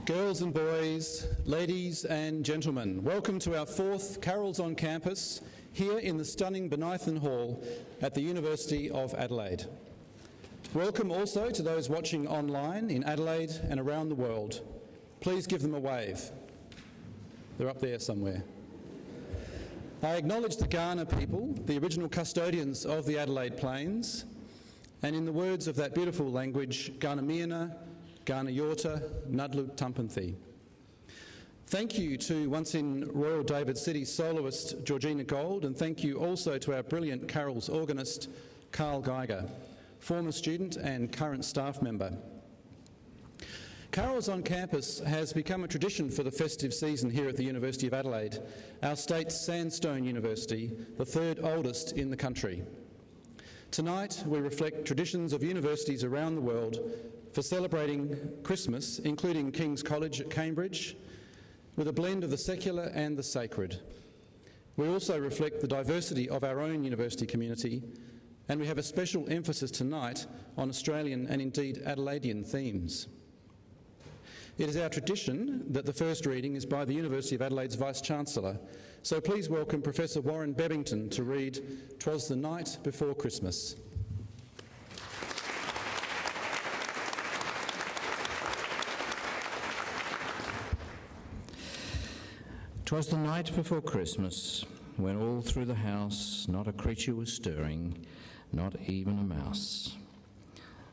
Girls and boys, ladies and gentlemen, welcome to our fourth Carols on Campus here in the stunning Bonython Hall at the University of Adelaide. Welcome also to those watching online in Adelaide and around the world. Please give them a wave. They're up there somewhere. I acknowledge the Kaurna people, the original custodians of the Adelaide Plains, and in the words of that beautiful language, Kaurna Miana, Kaurna Yorta, Nudlu Tumpanthi. Thank you to once in Royal David City soloist Georgina Gold, and thank you also to our brilliant Carroll's organist Carl Geiger, former student and current staff member. Carols on Campus has become a tradition for the festive season here at the University of Adelaide, our state's sandstone university, the third oldest in the country. Tonight we reflect traditions of universities around the world for celebrating Christmas, including King's College at Cambridge, with a blend of the secular and the sacred. We also reflect the diversity of our own university community, and we have a special emphasis tonight on Australian and indeed Adelaidean themes. It is our tradition that the first reading is by the University of Adelaide's Vice-Chancellor, so please welcome Professor Warren Bebbington to read "Twas the Night Before Christmas." "'Twas the night before Christmas, when all through the house not a creature was stirring, not even a mouse.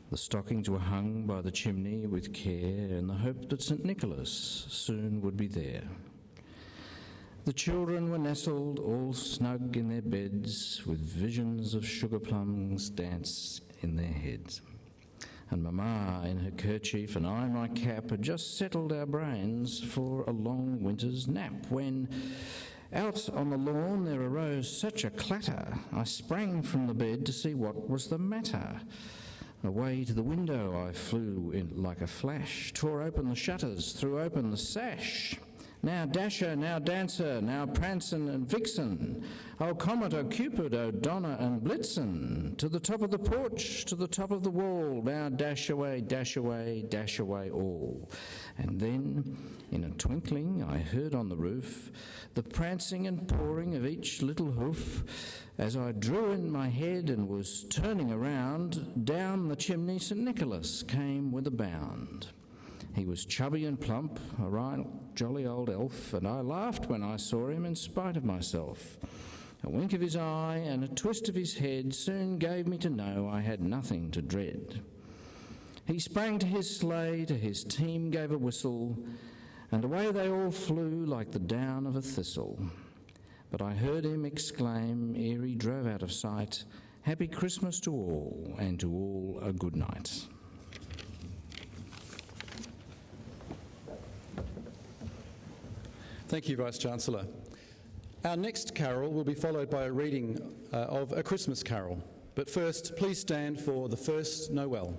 The stockings were hung by the chimney with care in the hope that St. Nicholas soon would be there. The children were nestled all snug in their beds, with visions of sugar plums dance in their heads. And Mamma in her kerchief and I in my cap had just settled our brains for a long winter's nap, when out on the lawn there arose such a clatter, I sprang from the bed to see what was the matter. Away to the window I flew in like a flash, tore open the shutters, threw open the sash. Now Dasher, now Dancer, now Prancin and Vixen, O Comet, O Cupid, O Donna and Blitzen, to the top of the porch, to the top of the wall, now dash away, dash away, dash away all. And then, in a twinkling, I heard on the roof the prancing and pawing of each little hoof. As I drew in my head and was turning around, down the chimney St. Nicholas came with a bound. He was chubby and plump, a right jolly old elf, and I laughed when I saw him in spite of myself. A wink of his eye and a twist of his head soon gave me to know I had nothing to dread. He sprang to his sleigh, to his team gave a whistle, and away they all flew like the down of a thistle. But I heard him exclaim, ere he drove out of sight, "Happy Christmas to all, and to all a good night." Thank you, Vice-Chancellor. Our next carol will be followed by a reading of A Christmas Carol. But first, please stand for the first Noel.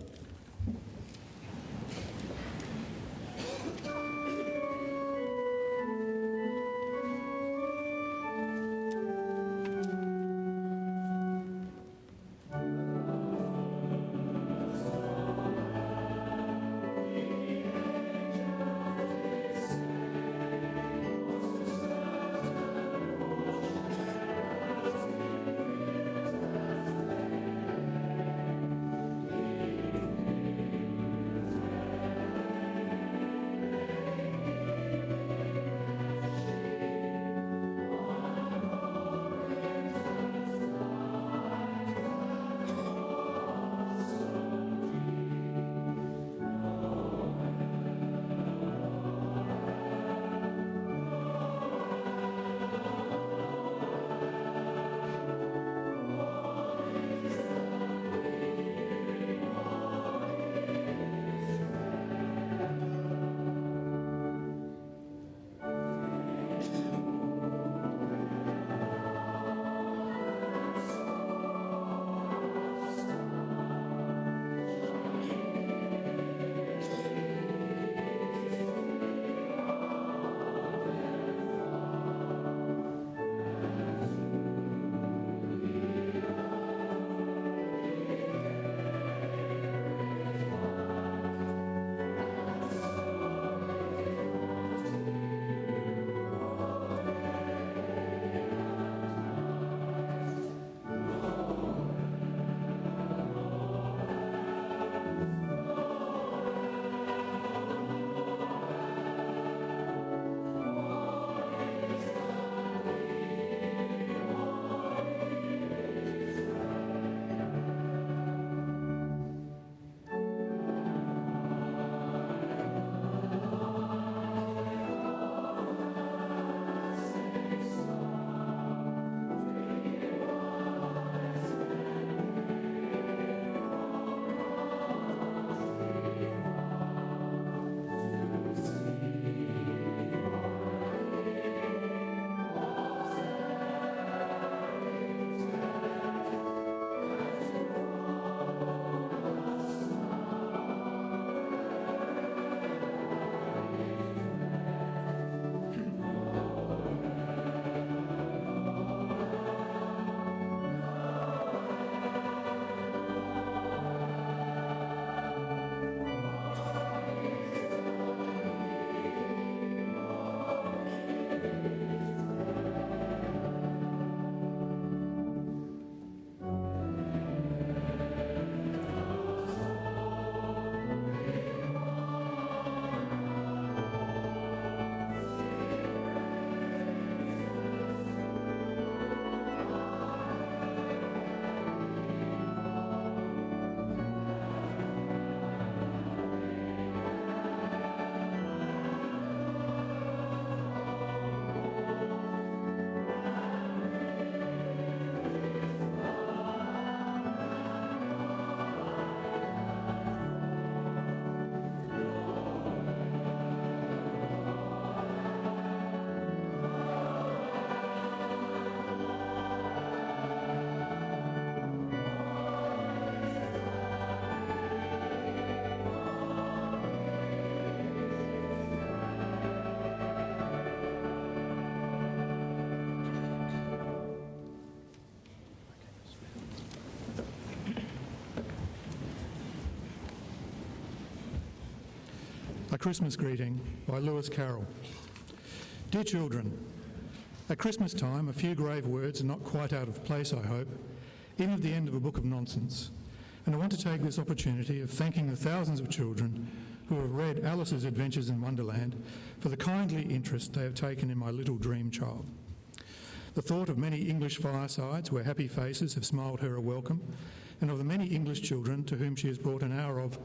A Christmas Greeting by Lewis Carroll. Dear children, at Christmas time a few grave words are not quite out of place, I hope, even at the end of a book of nonsense. And I want to take this opportunity of thanking the thousands of children who have read Alice's Adventures in Wonderland for the kindly interest they have taken in my little dream child. The thought of many English firesides where happy faces have smiled her a welcome, and of the many English children to whom she has brought an hour of,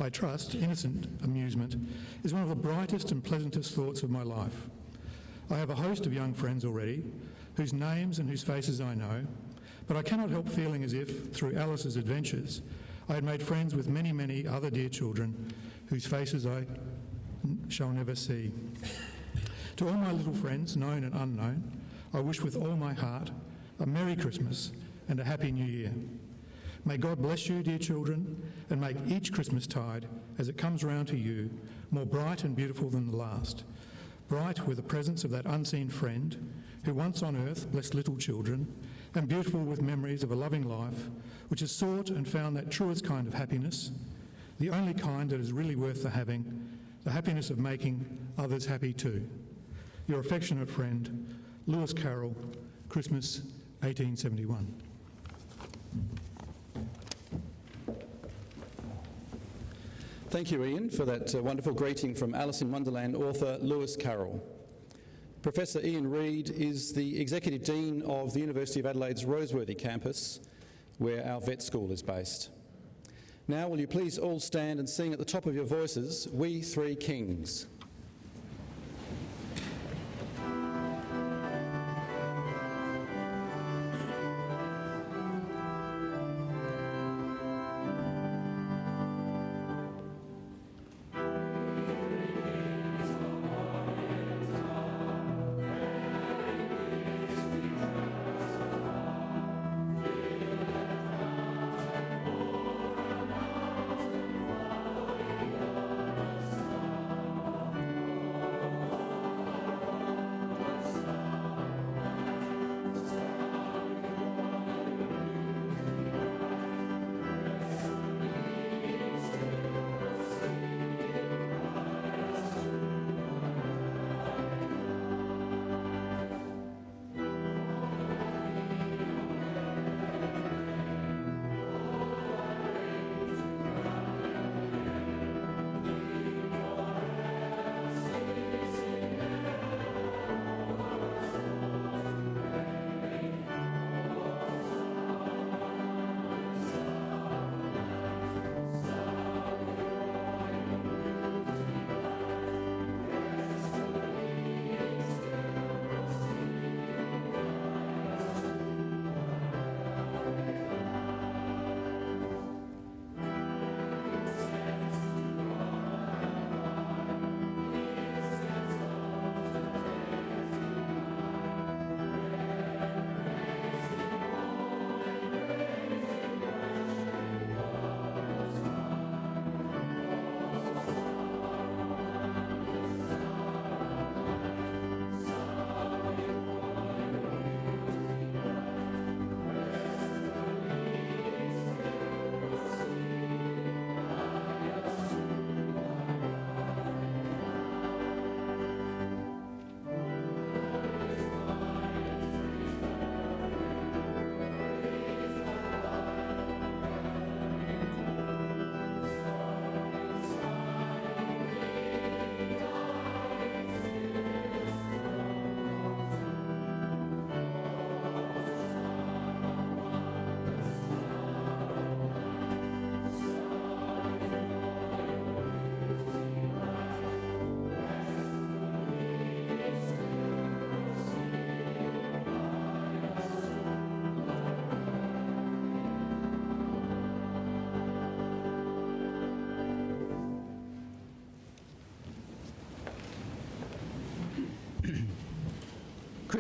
I trust, innocent amusement, is one of the brightest and pleasantest thoughts of my life. I have a host of young friends already, whose names and whose faces I know, but I cannot help feeling as if, through Alice's adventures, I had made friends with many, many other dear children whose faces I shall never see. To all my little friends, known and unknown, I wish with all my heart a Merry Christmas and a Happy New Year. May God bless you, dear children, and make each Christmastide, as it comes round to you, more bright and beautiful than the last. Bright with the presence of that unseen friend who once on earth blessed little children, and beautiful with memories of a loving life which has sought and found that truest kind of happiness, the only kind that is really worth the having, the happiness of making others happy too. Your affectionate friend, Lewis Carroll, Christmas 1871. Thank you, Ian, for that wonderful greeting from Alice in Wonderland author Lewis Carroll. Professor Ian Reid is the Executive Dean of the University of Adelaide's Roseworthy campus, where our vet school is based. Now, will you please all stand and sing at the top of your voices, We Three Kings.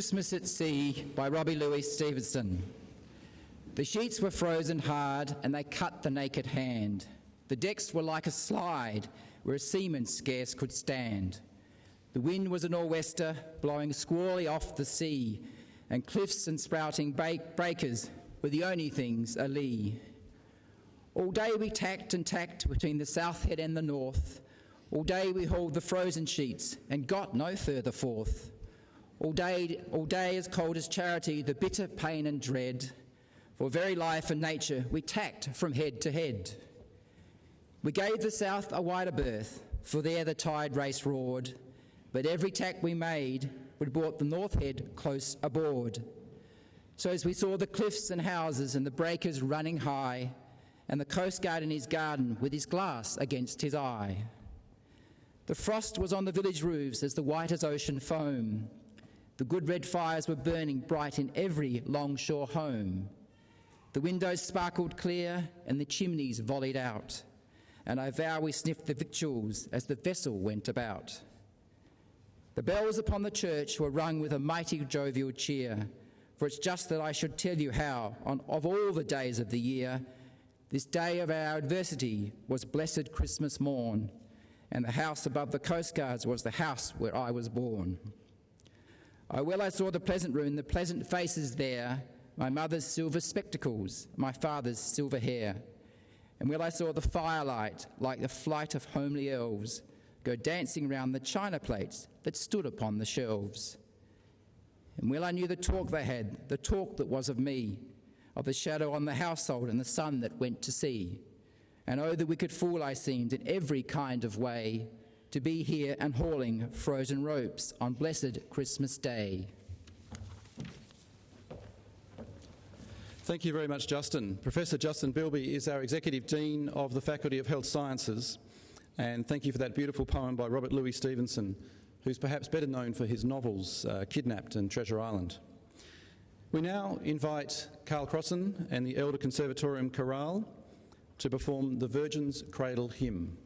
Christmas at Sea by Robbie Louis Stevenson. The sheets were frozen hard and they cut the naked hand. The decks were like a slide where a seaman scarce could stand. The wind was a nor'wester blowing squally off the sea, and cliffs and sprouting breakers were the only things alee. All day we tacked and tacked between the south head and the north, All day we hauled the frozen sheets and got no further forth. All day as cold as charity, the bitter pain and dread. For very life and nature we tacked from head to head. We gave the south a wider berth, for there the tide race roared. But every tack we made would brought the north head close aboard. So as we saw the cliffs and houses and the breakers running high, and the coast guard in his garden with his glass against his eye. The frost was on the village roofs as the white as ocean foam. The good red fires were burning bright in every longshore home. The windows sparkled clear and the chimneys volleyed out, and I vow we sniffed the victuals as the vessel went about. The bells upon the church were rung with a mighty jovial cheer, for it's just that I should tell you how, of all the days of the year, this day of our adversity was blessed Christmas morn, and the house above the coastguards was the house where I was born. Oh, well, I saw the pleasant room, the pleasant faces there, my mother's silver spectacles, my father's silver hair. And well, I saw the firelight, like the flight of homely elves, go dancing round the china plates that stood upon the shelves. And well, I knew the talk they had, the talk that was of me, of the shadow on the household and the sun that went to sea. And oh, the wicked fool I seemed in every kind of way to be here and hauling frozen ropes on blessed Christmas Day. Thank you very much, Justin. Professor Justin Bilby is our Executive Dean of the Faculty of Health Sciences, and thank you for that beautiful poem by Robert Louis Stevenson, who's perhaps better known for his novels Kidnapped and Treasure Island. We now invite Carl Crossan and the Elder Conservatorium Choral to perform the Virgin's Cradle hymn.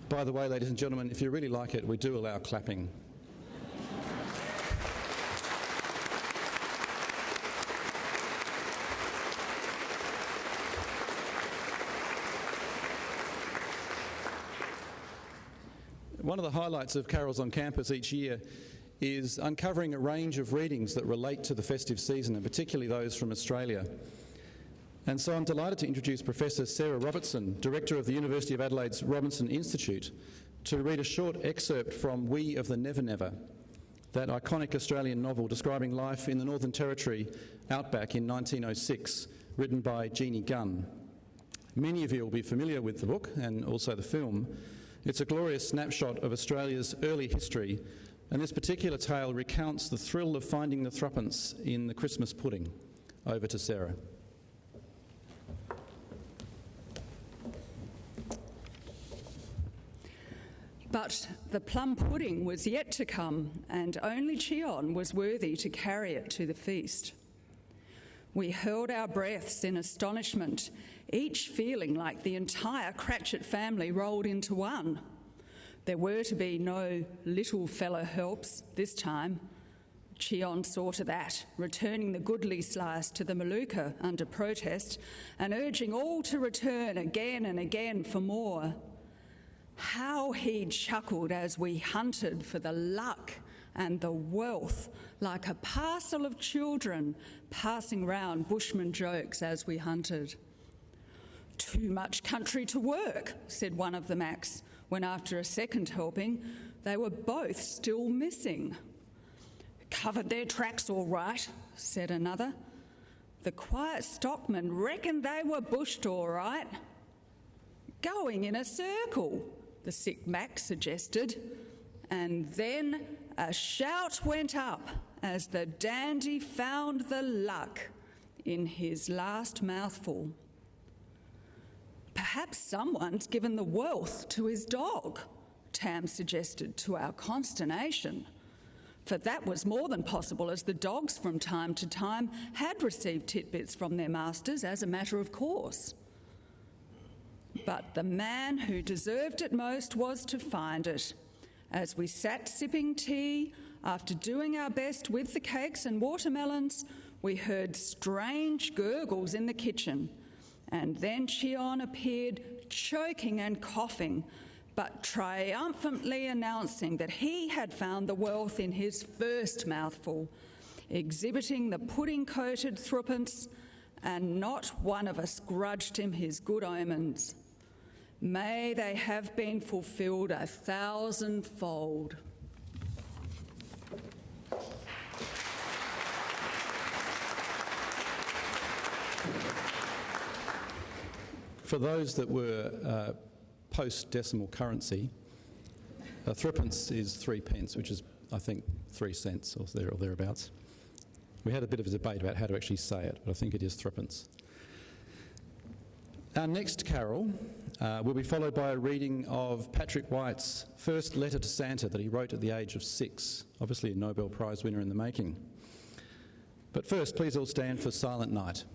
By the way, ladies and gentlemen, if you really like it, we do allow clapping One of the highlights of Carols on Campus each year is uncovering a range of readings that relate to the festive season, and particularly those from Australia. And so I'm delighted to introduce Professor Sarah Robertson, Director of the University of Adelaide's Robinson Institute, to read a short excerpt from We of the Never Never, that iconic Australian novel describing life in the Northern Territory outback in 1906, written by Jeannie Gunn. Many of you will be familiar with the book and also the film. It's a glorious snapshot of Australia's early history, and this particular tale recounts the thrill of finding the threepence in the Christmas pudding. Over to Sarah. But the plum pudding was yet to come, and only Chion was worthy to carry it to the feast. We held our breaths in astonishment, each feeling like the entire Cratchit family rolled into one. There were to be no little fellow helps this time. Chion saw to that, returning the goodly slice to the Maluka under protest and urging all to return again and again for more. How he chuckled as we hunted for the luck and the wealth, like a parcel of children passing round bushman jokes as we hunted. Too much country to work, said one of the Macs, when after a second helping, they were both still missing. Covered their tracks all right, said another. The quiet stockman reckoned they were bushed all right. Going in a circle, the sick Mac suggested, and then a shout went up as the dandy found the luck in his last mouthful. Perhaps someone's given the wealth to his dog, Tam suggested, to our consternation, for that was more than possible, as the dogs from time to time had received titbits from their masters as a matter of course. But the man who deserved it most was to find it. As we sat sipping tea, after doing our best with the cakes and watermelons, we heard strange gurgles in the kitchen, and then Chion appeared, choking and coughing, but triumphantly announcing that he had found the wealth in his first mouthful, exhibiting the pudding-coated threepence, and not one of us grudged him his good omens. May they have been fulfilled 1,000-fold. For those that were post-decimal currency, a threepence is 3 pence, which is, I think, 3 cents or thereabouts. We had a bit of a debate about how to actually say it, but I think it is threepence. Our next carol will be followed by a reading of Patrick White's first letter to Santa that he wrote at the age of 6, obviously a Nobel Prize winner in the making. But first, please all stand for Silent Night.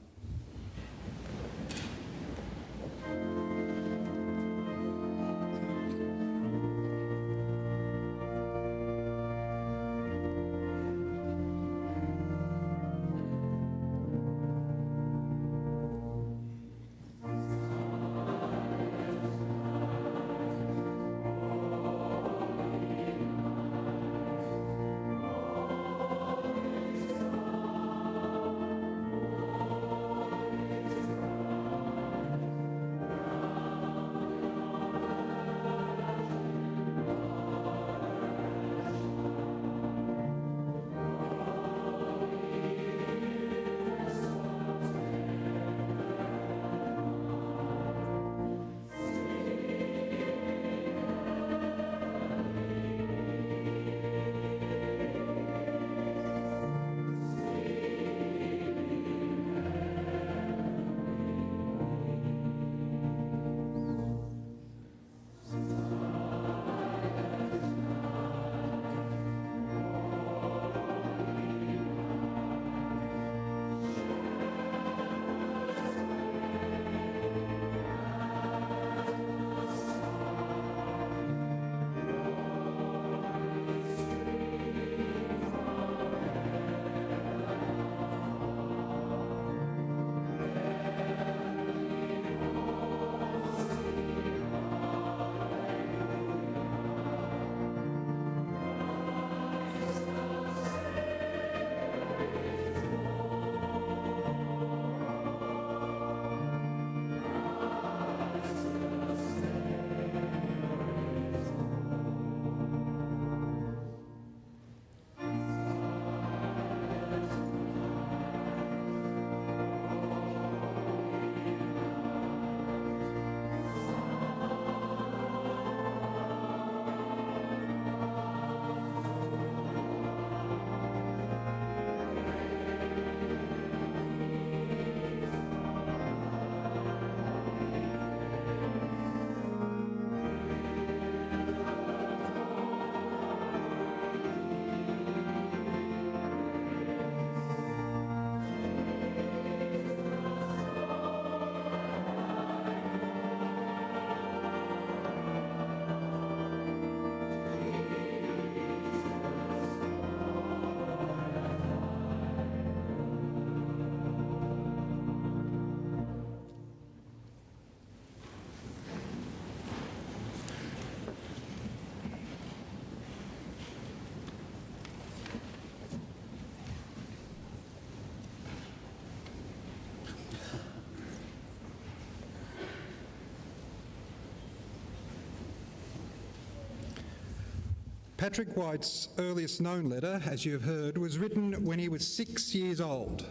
Patrick White's earliest known letter, as you have heard, was written when he was 6 years old.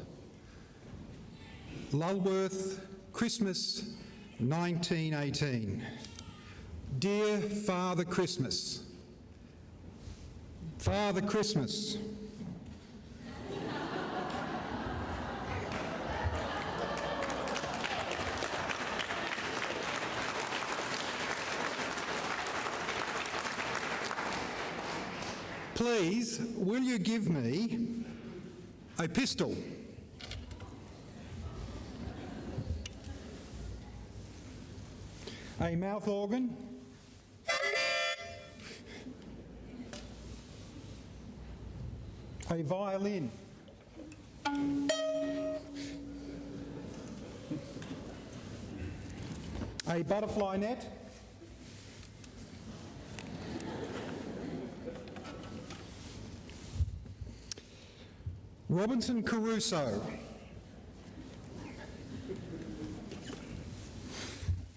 Lulworth, Christmas 1918. Dear Father Christmas. Father Christmas. Please, will you give me a pistol? A mouth organ? A violin? A butterfly net? Robinson Crusoe.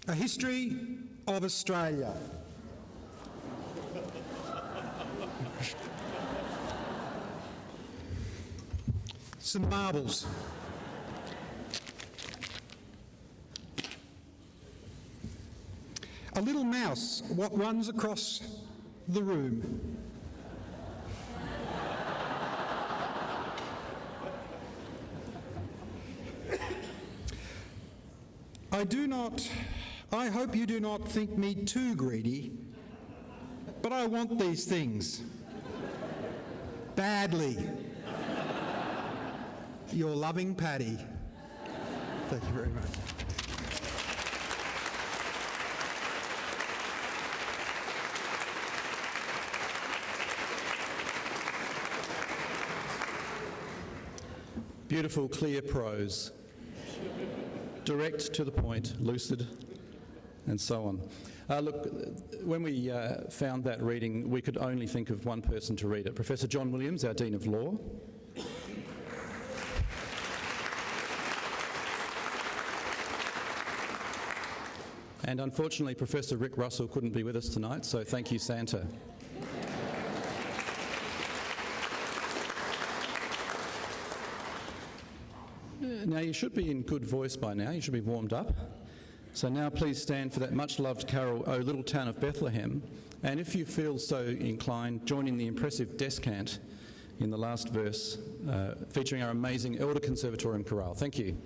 A History of Australia. Some marbles. A little mouse, what runs across the room. I hope you do not think me too greedy, but I want these things. Badly. Your loving Paddy. Thank you very much. Beautiful, clear prose. Direct to the point, lucid, and so on. Look, when we found that reading, we could only think of one person to read it. Professor John Williams, our Dean of Law. And unfortunately, Professor Rick Russell couldn't be with us tonight, so thank you, Santa. Now, you should be in good voice by now. You should be warmed up. So now please stand for that much-loved carol, O Little Town of Bethlehem. And if you feel so inclined, join in the impressive descant in the last verse, featuring our amazing Elder Conservatorium Choral. Thank you.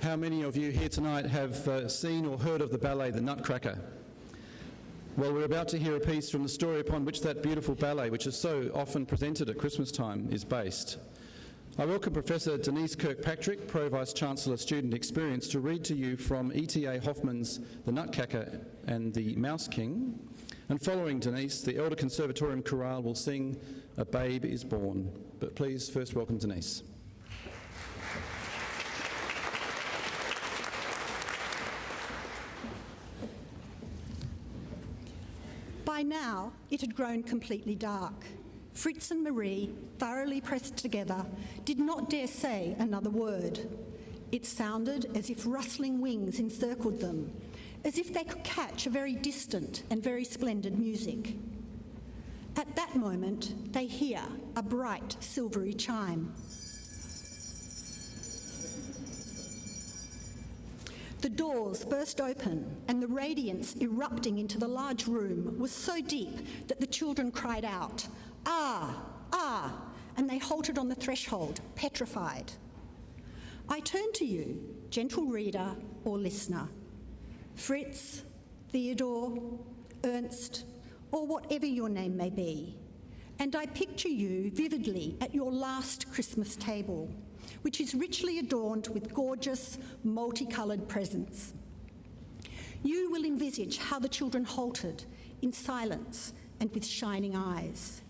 how many of you here tonight have seen or heard of the ballet, The Nutcracker? Well, we're about to hear a piece from the story upon which that beautiful ballet, which is so often presented at Christmas time, is based. I welcome Professor Denise Kirkpatrick, Pro Vice-Chancellor Student Experience, to read to you from E.T.A. Hoffman's The Nutcracker and the Mouse King. And following Denise, the Elder Conservatorium Choral will sing A Babe is Born. But please first welcome Denise. By now, it had grown completely dark. Fritz and Marie, thoroughly pressed together, did not dare say another word. It sounded as if rustling wings encircled them, as if they could catch a very distant and very splendid music. At that moment, they hear a bright, silvery chime. The doors burst open, and the radiance erupting into the large room was so deep that the children cried out, "Ah! Ah!" and they halted on the threshold, petrified. I turn to you, gentle reader or listener, Fritz, Theodore, Ernst, or whatever your name may be, and I picture you vividly at your last Christmas table, which is richly adorned with gorgeous, multicoloured presents. You will envisage how the children halted in silence and with shining eyes.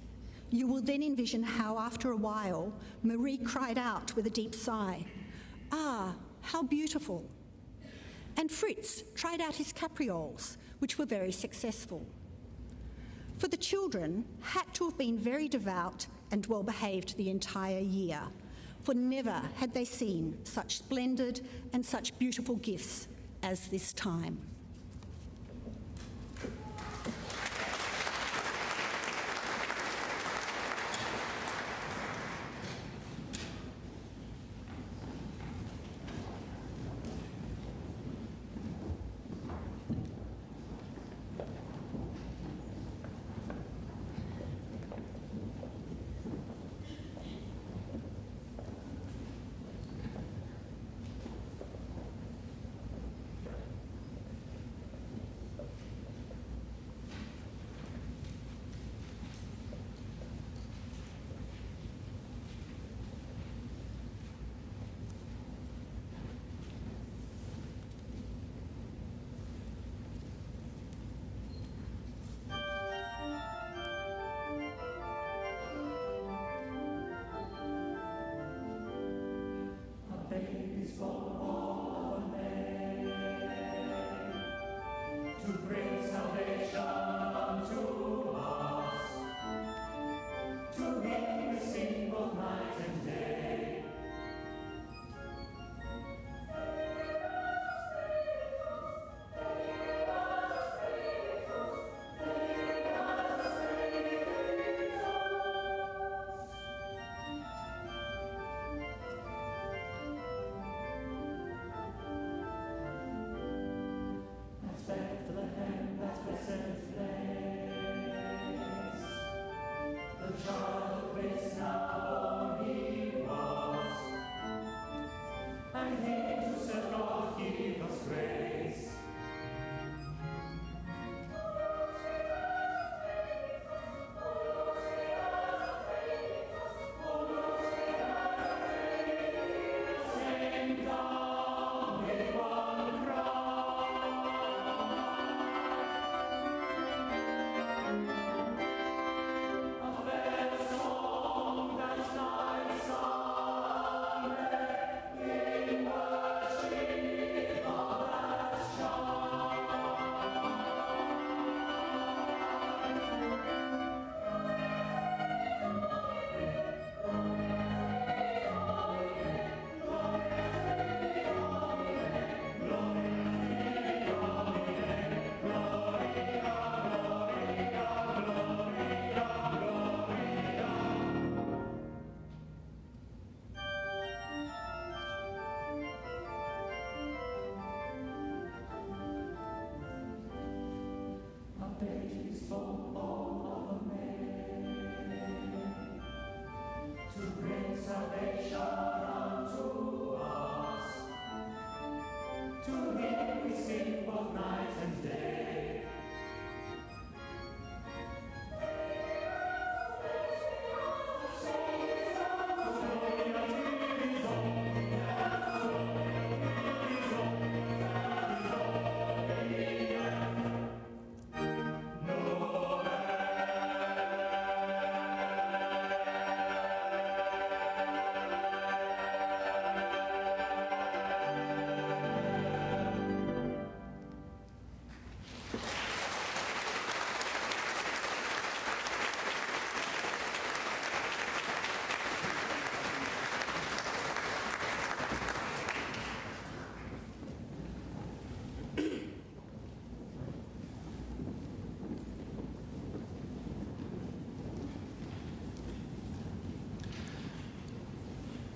You will then envision how, after a while, Marie cried out with a deep sigh, "Ah, how beautiful!" And Fritz tried out his caprioles, which were very successful. For the children had to have been very devout and well-behaved the entire year, for never had they seen such splendid and such beautiful gifts as this time.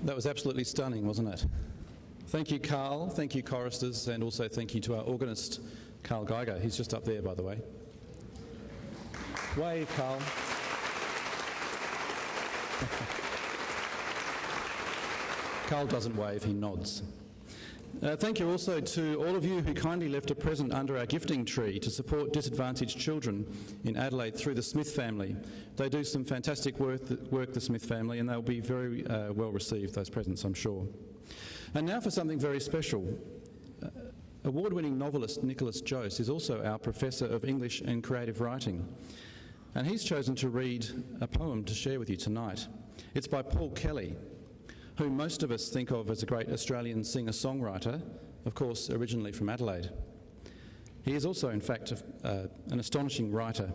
That was absolutely stunning, wasn't it? Thank you, Carl. Thank you, choristers, and also thank you to our organist, Carl Geiger. He's just up there, by the way. Wave, Carl. Carl doesn't wave, he nods. Thank you also to all of you who kindly left a present under our gifting tree to support disadvantaged children in Adelaide through the Smith family. They do some fantastic work, the Smith family, and they'll be very well received, those presents, I'm sure. And now for something very special. Award-winning novelist Nicholas Jose is also our Professor of English and Creative Writing, and he's chosen to read a poem to share with you tonight. It's by Paul Kelly, whom most of us think of as a great Australian singer-songwriter, of course originally from Adelaide. He is also, in fact, an astonishing writer.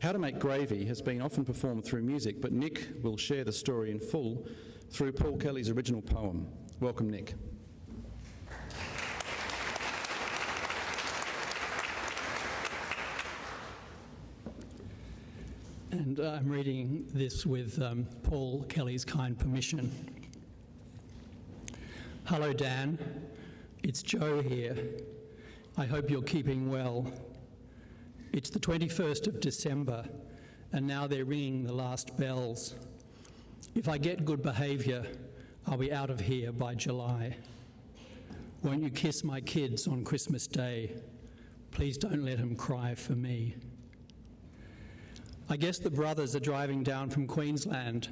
How to Make Gravy has been often performed through music, but Nick will share the story in full through Paul Kelly's original poem. Welcome, Nick. And I'm reading this with Paul Kelly's kind permission. Hello, Dan. It's Joe here. I hope you're keeping well. It's the 21st of December, and now they're ringing the last bells. If I get good behaviour, I'll be out of here by July. Won't you kiss my kids on Christmas Day? Please don't let them cry for me. I guess the brothers are driving down from Queensland,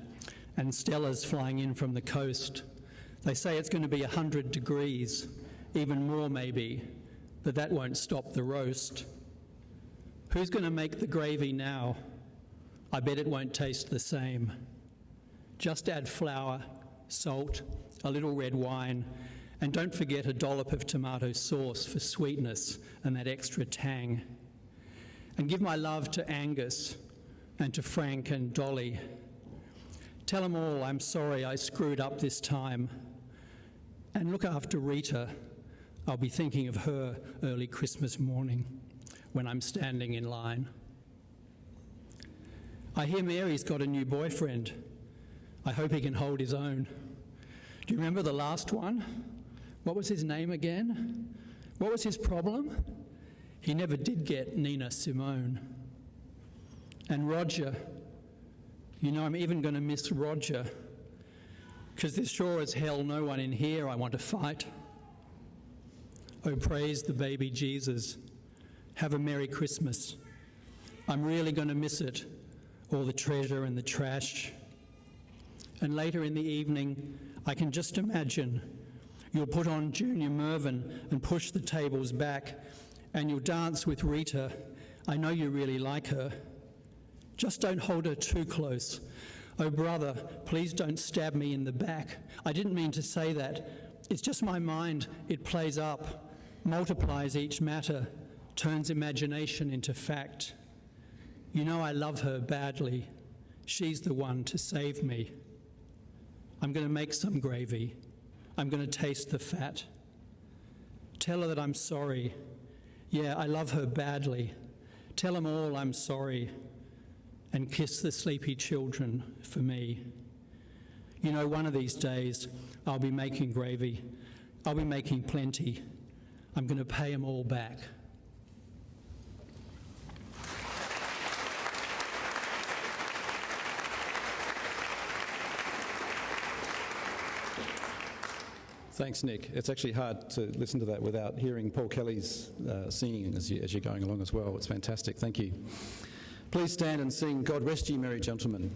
and Stella's flying in from the coast. They say it's going to be 100 degrees, even more maybe, but that won't stop the roast. Who's going to make the gravy now? I bet it won't taste the same. Just add flour, salt, a little red wine, and don't forget a dollop of tomato sauce for sweetness and that extra tang. And give my love to Angus and to Frank and Dolly. Tell them all I'm sorry I screwed up this time. And look after Rita. I'll be thinking of her early Christmas morning when I'm standing in line. I hear Mary's got a new boyfriend. I hope he can hold his own. Do you remember the last one? What was his name again? What was his problem? He never did get Nina Simone. And Roger. You know, I'm even going to miss Roger, because there's sure as hell no one in here I want to fight. Oh, praise the baby Jesus. Have a Merry Christmas. I'm really going to miss it, all the treasure and the trash. And later in the evening, I can just imagine you'll put on Junior Mervyn and push the tables back, and you'll dance with Rita. I know you really like her. Just don't hold her too close. Oh, brother, please don't stab me in the back. I didn't mean to say that. It's just my mind. It plays up, multiplies each matter, turns imagination into fact. You know I love her badly. She's the one to save me. I'm going to make some gravy. I'm going to taste the fat. Tell her that I'm sorry. Yeah, I love her badly. Tell them all I'm sorry. And kiss the sleepy children for me. You know, one of these days, I'll be making gravy. I'll be making plenty. I'm going to pay them all back. Thanks, Nick. It's actually hard to listen to that without hearing Paul Kelly's singing as you're going along as well. It's fantastic. Thank you. Please stand and sing God Rest Ye Merry Gentlemen.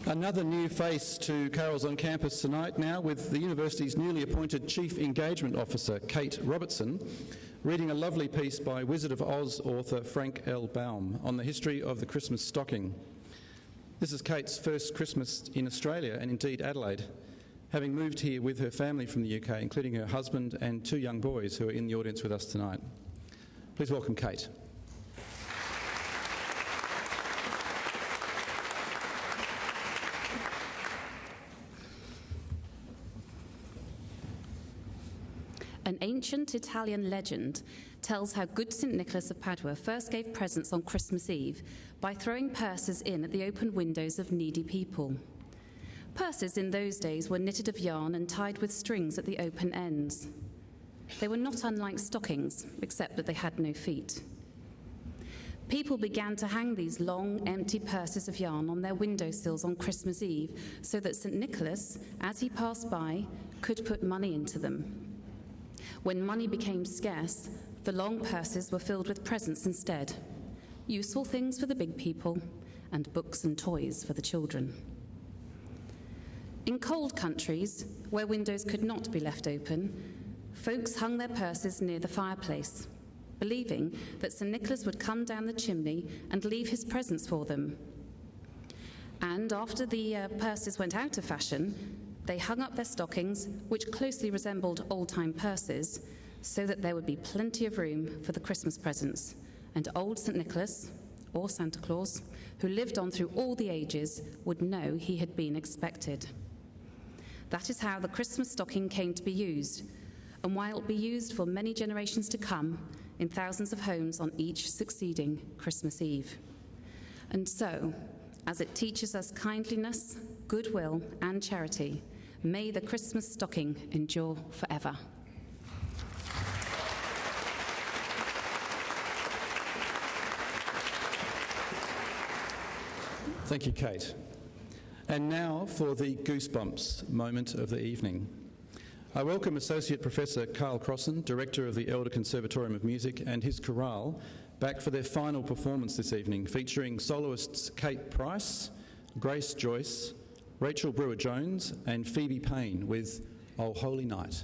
Another new face to Carroll's on campus tonight now, with the university's newly appointed Chief Engagement Officer, Kate Robertson, reading a lovely piece by Wizard of Oz author Frank L. Baum on the history of the Christmas stocking. This is Kate's first Christmas in Australia, and indeed Adelaide, having moved here with her family from the UK, including her husband and 2 young boys who are in the audience with us tonight. Please welcome Kate. An ancient Italian legend tells how good St. Nicholas of Padua first gave presents on Christmas Eve by throwing purses in at the open windows of needy people. Purses in those days were knitted of yarn and tied with strings at the open ends. They were not unlike stockings, except that they had no feet. People began to hang these long, empty purses of yarn on their windowsills on Christmas Eve so that St. Nicholas, as he passed by, could put money into them. When money became scarce, the long purses were filled with presents instead, useful things for the big people and books and toys for the children. In cold countries, where windows could not be left open, folks hung their purses near the fireplace, believing that St. Nicholas would come down the chimney and leave his presents for them. And after the purses went out of fashion, they hung up their stockings, which closely resembled old-time purses, so that there would be plenty of room for the Christmas presents. And old St. Nicholas, or Santa Claus, who lived on through all the ages, would know he had been expected. That is how the Christmas stocking came to be used, and while it will be used for many generations to come in thousands of homes on each succeeding Christmas Eve. And so, as it teaches us kindliness, goodwill, and charity, may the Christmas stocking endure forever. Thank you, Kate. And now for the goosebumps moment of the evening. I welcome Associate Professor Carl Crossan, Director of the Elder Conservatorium of Music, and his Choral back for their final performance this evening, featuring soloists Kate Price, Grace Joyce, Rachel Brewer-Jones and Phoebe Payne with O Holy Night.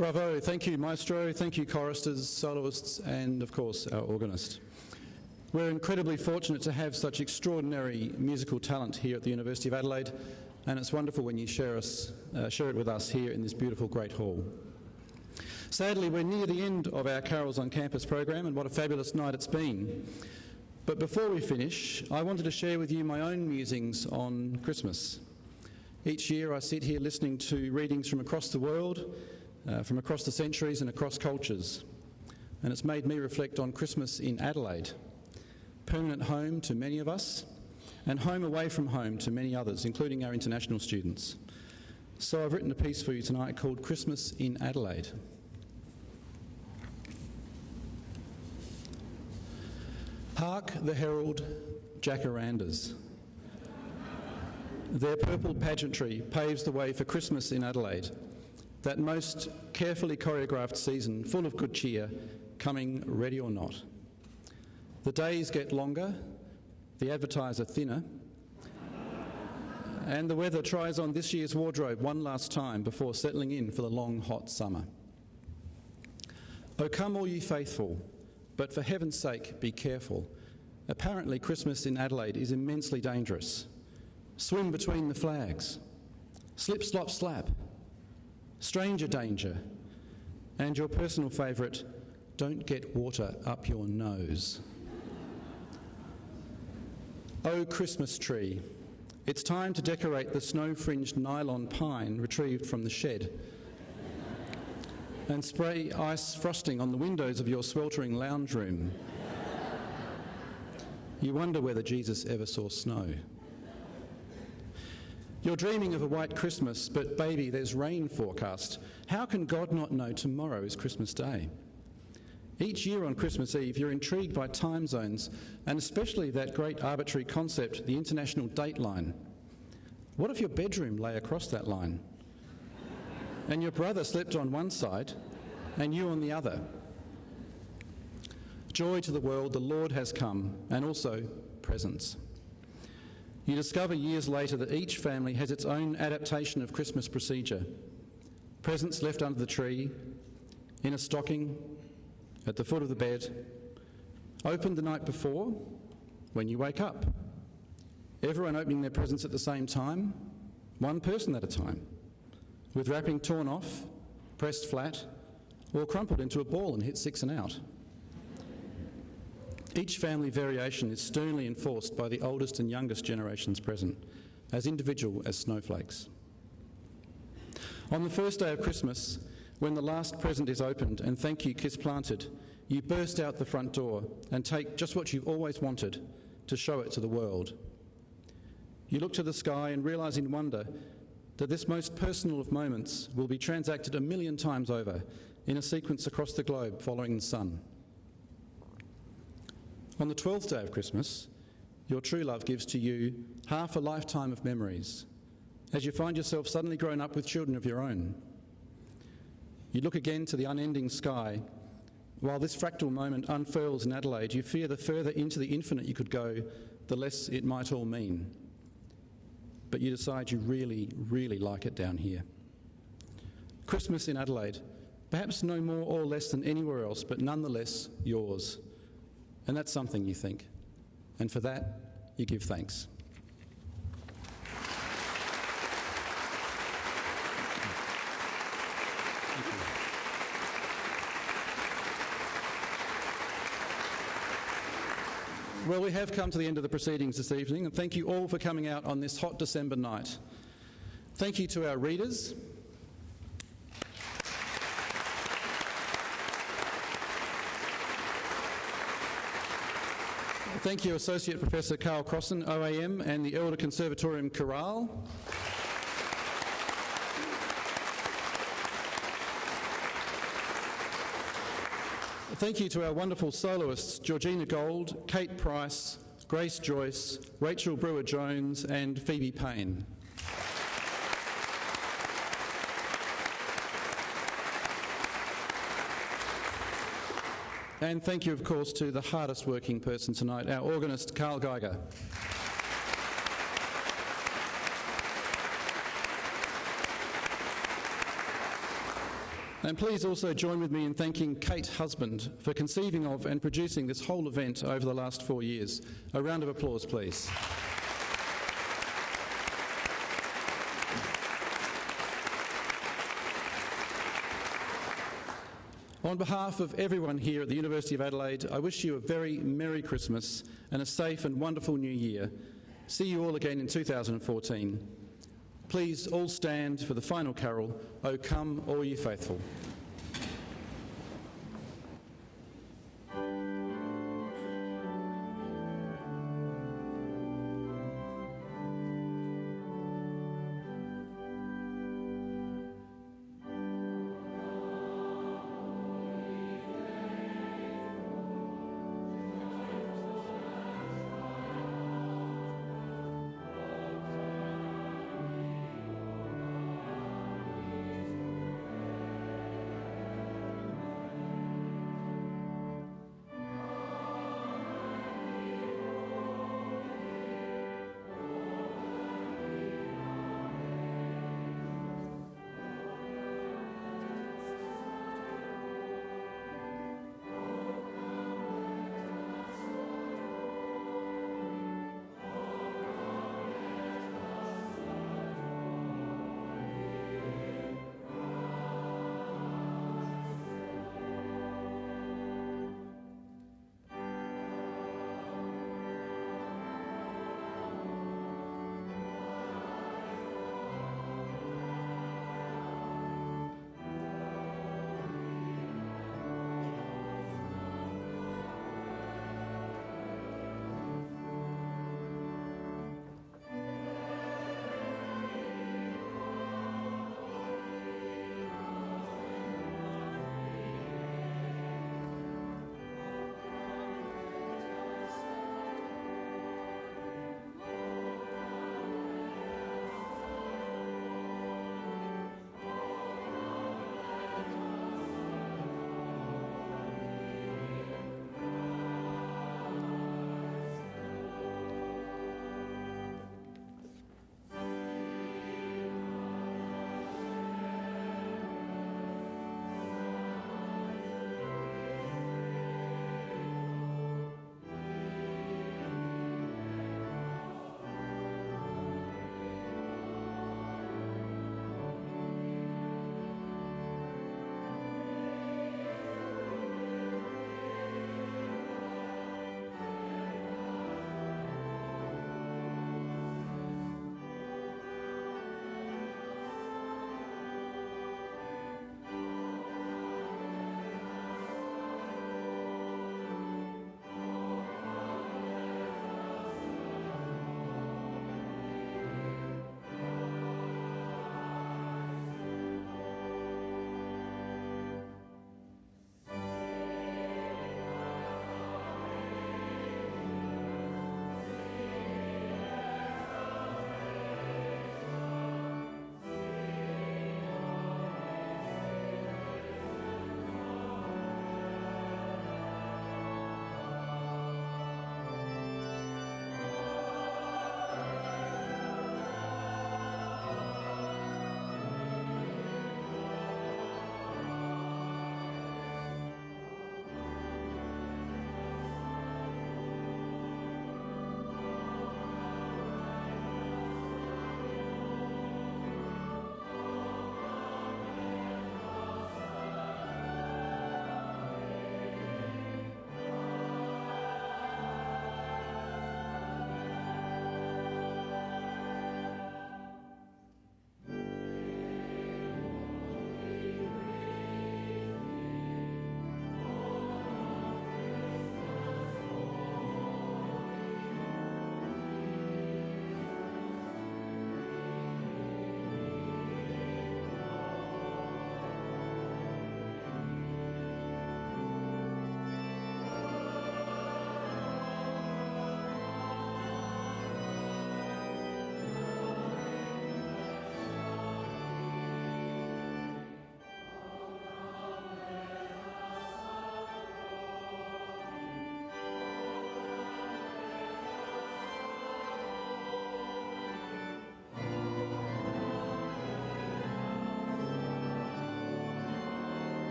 Bravo. Thank you, maestro. Thank you, choristers, soloists, and of course, our organist. We're incredibly fortunate to have such extraordinary musical talent here at the University of Adelaide, and it's wonderful when you share it with us here in this beautiful great hall. Sadly, we're near the end of our Carols on Campus program, and what a fabulous night it's been. But before we finish, I wanted to share with you my own musings on Christmas. Each year I sit here listening to readings from across the world, from across the centuries and across cultures. And it's made me reflect on Christmas in Adelaide, permanent home to many of us, and home away from home to many others, including our international students. So I've written a piece for you tonight called Christmas in Adelaide. Hark the herald jacarandas. Their purple pageantry paves the way for Christmas in Adelaide, that most carefully choreographed season full of good cheer, coming ready or not. The days get longer, the advertiser thinner, and the weather tries on this year's wardrobe one last time before settling in for the long, hot summer. O come all ye faithful, but for heaven's sake be careful. Apparently Christmas in Adelaide is immensely dangerous. Swim between the flags, slip, slop, slap, stranger danger, and your personal favourite, don't get water up your nose. Oh Christmas tree, it's time to decorate the snow-fringed nylon pine retrieved from the shed and spray ice frosting on the windows of your sweltering lounge room. You wonder whether Jesus ever saw snow. You're dreaming of a white Christmas, but baby, there's rain forecast. How can God not know tomorrow is Christmas Day? Each year on Christmas Eve, you're intrigued by time zones, and especially that great arbitrary concept, the international date line. What if your bedroom lay across that line? And your brother slept on one side, and you on the other? Joy to the world, the Lord has come, and also presents. You discover years later that each family has its own adaptation of Christmas procedure. Presents left under the tree, in a stocking, at the foot of the bed, opened the night before, when you wake up. Everyone opening their presents at the same time, one person at a time, with wrapping torn off, pressed flat, or crumpled into a ball and hit 6 and out. Each family variation is sternly enforced by the oldest and youngest generations present, as individual as snowflakes. On the first day of Christmas, when the last present is opened and thank you kiss planted, you burst out the front door and take just what you've always wanted to show it to the world. You look to the sky and realise in wonder that this most personal of moments will be transacted 1,000,000 times over in a sequence across the globe following the sun. On the 12th day of Christmas, your true love gives to you half a lifetime of memories, as you find yourself suddenly grown up with children of your own. You look again to the unending sky. While this fractal moment unfurls in Adelaide, you fear the further into the infinite you could go, the less it might all mean. But you decide you really, really like it down here. Christmas in Adelaide, perhaps no more or less than anywhere else, but nonetheless yours. And that's something, you think. And for that, you give thanks. Well, we have come to the end of the proceedings this evening, and thank you all for coming out on this hot December night. Thank you to our readers. Thank you, Associate Professor Carl Crossan, OAM, and the Elder Conservatorium Choral. Thank you to our wonderful soloists, Georgina Gold, Kate Price, Grace Joyce, Rachel Brewer-Jones, and Phoebe Payne. And thank you, of course, to the hardest working person tonight, our organist, Carl Geiger. And please also join with me in thanking Kate Husband for conceiving of and producing this whole event over the last 4 years. A round of applause, please. On behalf of everyone here at the University of Adelaide, I wish you a very Merry Christmas and a safe and wonderful New Year. See you all again in 2014. Please all stand for the final carol, O Come All Ye Faithful.